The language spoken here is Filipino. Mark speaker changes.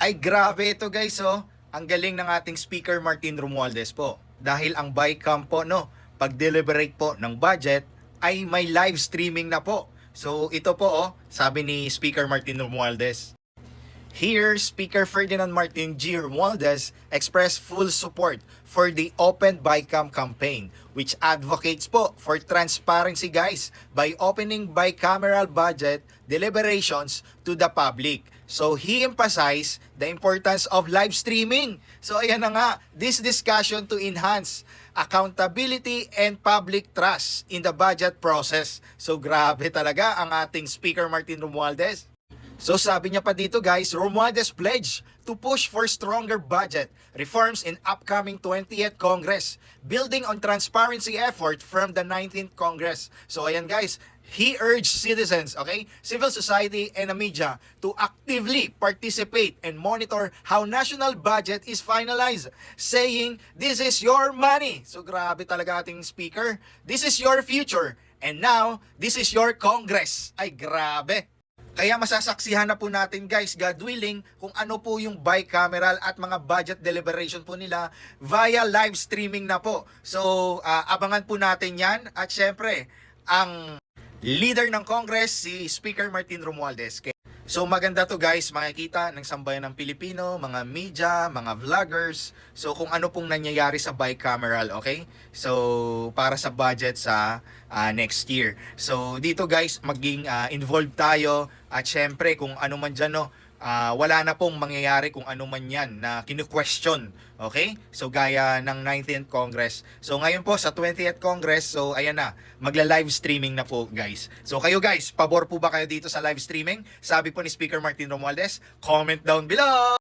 Speaker 1: Ay grabe ito guys oh. Ang galing ng ating speaker Martin Romualdez po. Dahil ang BICAM po no, pag-deliberate po ng budget ay may live streaming na po. So ito po oh, sabi ni Speaker Martin Romualdez. Here, Speaker Ferdinand Martin G. Romualdez expressed full support for the Open BICAM campaign, which advocates po for transparency guys by opening bicameral budget deliberations to the public. So he emphasized the importance of live streaming. So ayan na nga, this discussion to enhance accountability and public trust in the budget process. So grabe talaga ang ating Speaker Martin Romualdez. So sabi niya pa dito guys, Romualdez pledge to push for stronger budget reforms in upcoming 20th Congress, building on transparency effort from the 19th Congress. So ayan guys, he urged citizens, okay, civil society and the media to actively participate and monitor how national budget is finalized, saying, this is your money. So grabe talaga ating speaker. This is your future. And now, this is your Congress. Ay grabe. Kaya masasaksihan na po natin guys, God willing, kung ano po yung bicameral at mga budget deliberation po nila via live streaming na po. So, abangan po natin yan. At syempre, ang leader ng Congress, si Speaker Martin Romualdez. So maganda to guys, makikita ng sambayan ng Pilipino, mga media, mga vloggers. So kung ano pong nangyayari sa bicameral, okay? So para sa budget sa next year. So dito guys, maging involved tayo at syempre kung ano man dyan no, wala na pong mangyayari kung ano man yan na kinu-question. Okay? So gaya ng 19th Congress. So ngayon po sa 20th Congress, so ayan na, magla-live streaming na po guys. So kayo guys, pabor po ba kayo dito sa live streaming? Sabi po ni Speaker Martin Romualdez, comment down below!